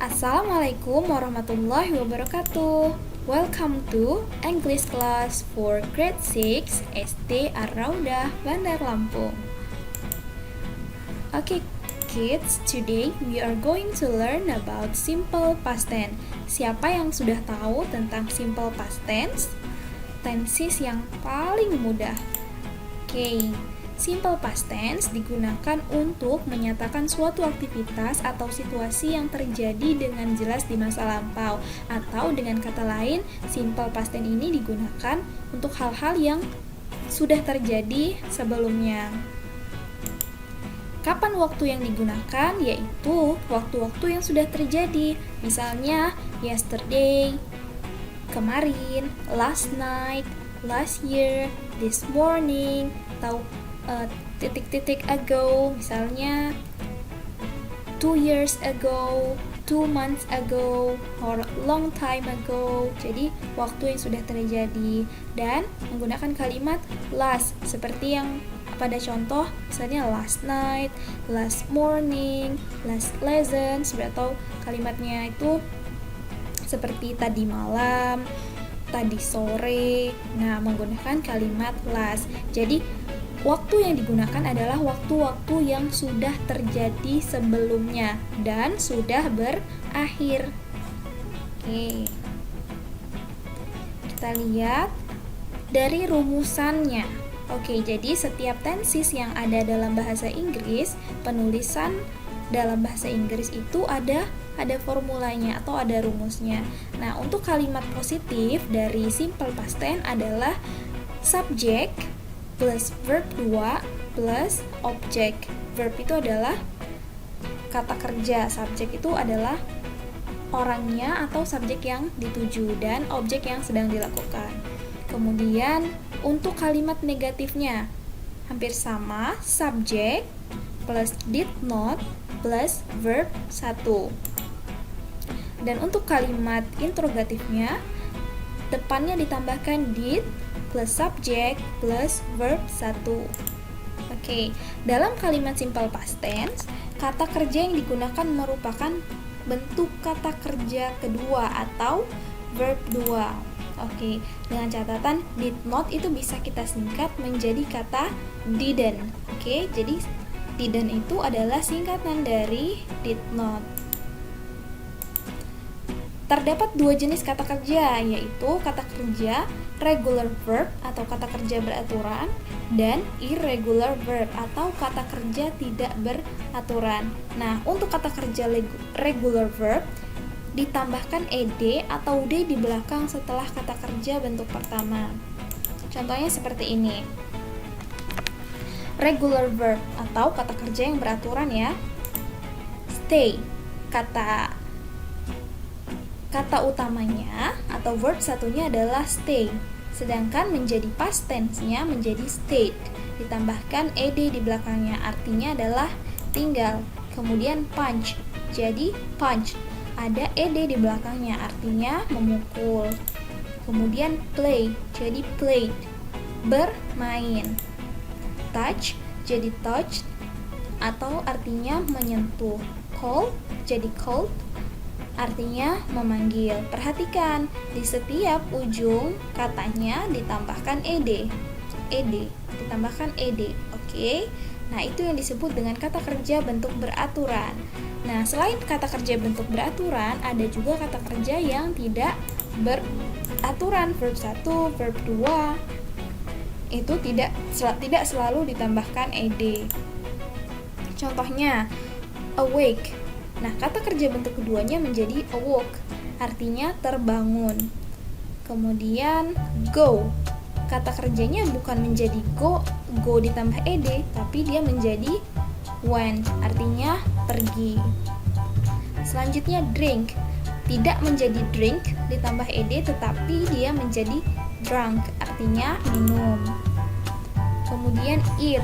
Assalamualaikum warahmatullahi wabarakatuh. Welcome to English class for grade 6 SD Ar-Raudah, Bandar Lampung. Okay, kids, today we are going to learn about simple past tense. Siapa yang sudah tahu tentang simple past tense? Tenses yang paling mudah. Simple past tense digunakan untuk menyatakan suatu aktivitas atau situasi yang terjadi dengan jelas di masa lampau. Atau dengan kata lain, simple past tense ini digunakan untuk hal-hal yang sudah terjadi sebelumnya. Kapan waktu yang digunakan? Yaitu waktu-waktu yang sudah terjadi. Misalnya, yesterday, kemarin, last night, last year, this morning, atau titik-titik ago, misalnya 2 years ago, 2 months ago, or long time ago. Jadi waktu yang sudah terjadi. Dan menggunakan kalimat last seperti yang pada contoh, misalnya last night, last morning, last lesson, atau kalimatnya itu seperti tadi malam, tadi sore. Nah, menggunakan kalimat last. Jadi waktu yang digunakan adalah waktu-waktu yang sudah terjadi sebelumnya dan sudah berakhir. Kita lihat dari rumusannya. Jadi setiap tenses yang ada dalam bahasa Inggris, penulisan dalam bahasa Inggris itu ada formulanya atau ada rumusnya. Nah, untuk kalimat positif dari simple past tense adalah subject plus verb 2 plus object. Verb itu adalah kata kerja, subjek itu adalah orangnya atau subjek yang dituju, dan objek yang sedang dilakukan. Kemudian untuk kalimat negatifnya hampir sama, subjek plus did not plus verb 1. Dan untuk kalimat interrogatifnya depannya ditambahkan did plus subject plus verb 1. Dalam kalimat simple past tense, kata kerja yang digunakan merupakan bentuk kata kerja kedua atau verb 2. Dengan catatan did not itu bisa kita singkat menjadi kata didn't. Jadi didn't itu adalah singkatan dari did not. Terdapat dua jenis kata kerja, yaitu kata kerja regular verb atau kata kerja beraturan dan irregular verb atau kata kerja tidak beraturan. Nah, untuk kata kerja regular verb ditambahkan ed atau d di belakang setelah kata kerja bentuk pertama. Contohnya seperti ini. Regular verb atau kata kerja yang beraturan ya. Stay, kata utamanya atau verb satunya adalah stay, sedangkan menjadi past tense-nya menjadi stayed, ditambahkan ed di belakangnya, artinya adalah tinggal. Kemudian punch, jadi punch, ada ed di belakangnya, artinya memukul. Kemudian play, jadi played, bermain. Touch, jadi touched, atau artinya menyentuh. Call, jadi called, artinya memanggil. Perhatikan, di setiap ujung katanya ditambahkan ed, ditambahkan ed. Nah, itu yang disebut dengan kata kerja bentuk beraturan. Nah, selain kata kerja bentuk beraturan, ada juga kata kerja yang tidak beraturan. Verb 1, verb 2 itu tidak selalu ditambahkan ed. Contohnya awake. Nah, kata kerja bentuk keduanya menjadi awoke, artinya terbangun. Kemudian go, kata kerjanya bukan menjadi go ditambah ed, tapi dia menjadi went, artinya pergi. Selanjutnya drink, tidak menjadi drink ditambah ed, tetapi dia menjadi drunk, artinya minum. Kemudian eat,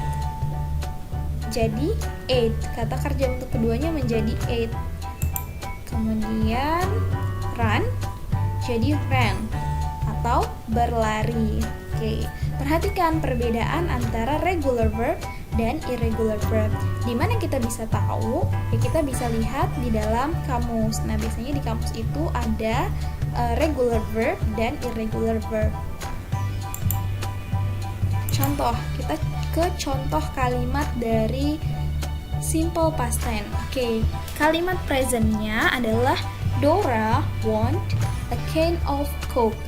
jadi ate, kata kerja bentuk keduanya menjadi ate. Kemudian run, jadi ran atau berlari. Perhatikan perbedaan antara regular verb dan irregular verb. Di mana kita bisa tahu? Ya kita bisa lihat di dalam kamus. Nah, biasanya di kamus itu ada regular verb dan irregular verb. Contoh, kita ke contoh kalimat dari simple past tense. Oke, kalimat presentnya adalah Dora want a can of Coke.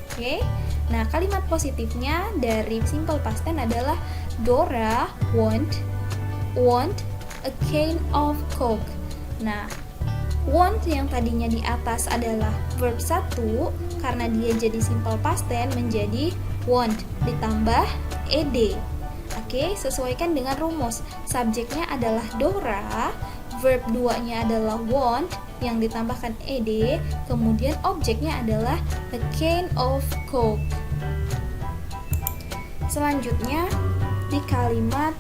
Oke. Nah, kalimat positifnya dari simple past tense adalah Dora want a can of Coke. Nah, want yang tadinya di atas adalah verb 1, karena dia jadi simple past tense menjadi want ditambah ed. Oke, sesuaikan dengan rumus. Subjeknya adalah Dora, verb 2-nya adalah want yang ditambahkan ed, kemudian objeknya adalah a can of Coke. Selanjutnya di kalimat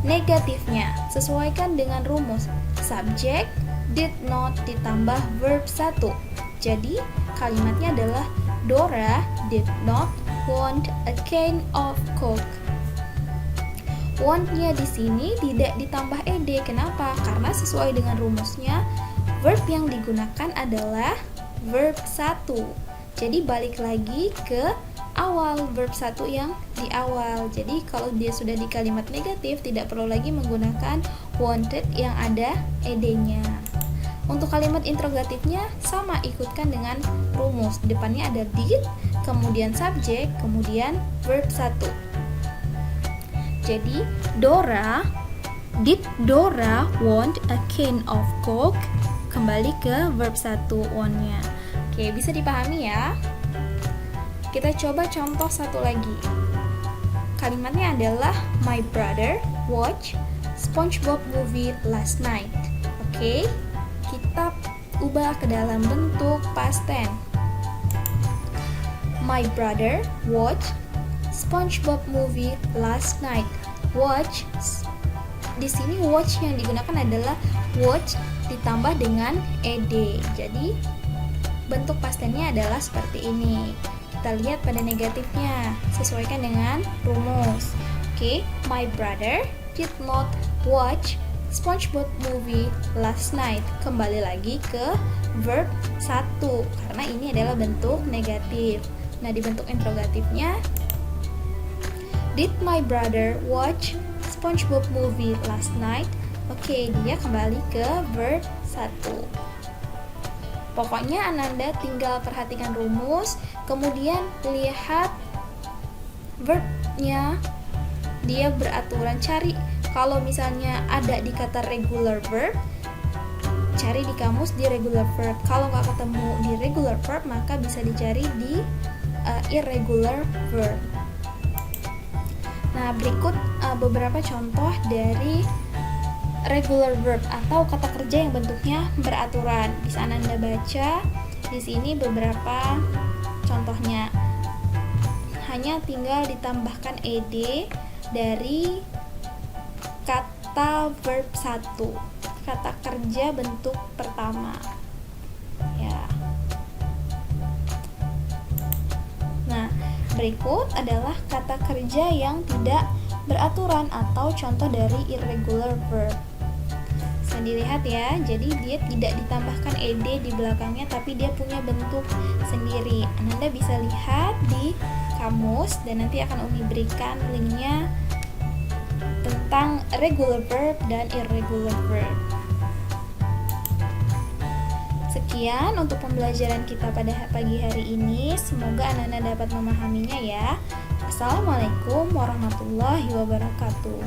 negatifnya, sesuaikan dengan rumus. Subjek did not ditambah verb 1. Jadi kalimatnya adalah Dora did not want a can of Coke. Want-nya di sini tidak ditambah ed. Kenapa? Karena sesuai dengan rumusnya, verb yang digunakan adalah verb 1. Jadi balik lagi ke awal, verb 1 yang di awal. Jadi kalau dia sudah di kalimat negatif, tidak perlu lagi menggunakan wanted yang ada ed-nya. Untuk kalimat interrogatifnya sama, ikutkan dengan rumus. Depannya ada did, kemudian subjek, kemudian verb 1. Jadi did Dora want a can of Coke? Kembali ke verb 1 want-nya. Oke, bisa dipahami ya? Kita coba contoh satu lagi. Kalimatnya adalah my brother watched SpongeBob movie last night. Oke, kita ubah ke dalam bentuk past tense. My brother watched SpongeBob movie last night. Watch, di sini watch yang digunakan adalah watch ditambah dengan ed. Jadi bentuk past tense-nya adalah seperti ini. Kita lihat pada negatifnya, sesuaikan dengan rumus. Oke, my brother did not watch SpongeBob movie last night. Kembali lagi ke verb 1 karena ini adalah bentuk negatif. Nah, di bentuk interrogatifnya, did my brother watch SpongeBob movie last night? Oke, dia kembali ke verb 1. Pokoknya Ananda tinggal perhatikan rumus, kemudian lihat verbnya, dia beraturan. Cari kalau misalnya ada di kata regular verb, cari di kamus di regular verb. Kalau nggak ketemu di regular verb, maka bisa dicari di irregular verb. Nah, berikut beberapa contoh dari regular verb atau kata kerja yang bentuknya beraturan. Bisa Anda baca di sini beberapa contohnya. Hanya tinggal ditambahkan ed dari kata verb 1, kata kerja bentuk pertama. Ya. Nah, berikut adalah kata kerja yang tidak beraturan atau contoh dari irregular verb. Bisa dilihat ya, jadi dia tidak ditambahkan ed di belakangnya, tapi dia punya bentuk sendiri. Anda bisa lihat di kamus dan nanti akan Umi berikan linknya tentang regular verb dan irregular verb. Sekian untuk pembelajaran kita pada pagi hari ini. Semoga anak-anak dapat memahaminya ya. Assalamualaikum warahmatullahi wabarakatuh.